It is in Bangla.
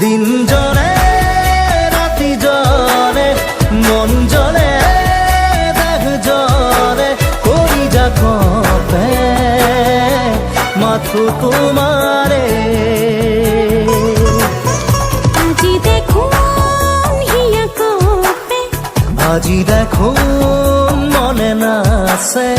দিন জলে রাতি জলে মন জলে দেখ জলে করি যা কপে মাথু তোমারে আজি দেখুন হিয়া কপে আজি দেখুন মনে নাছে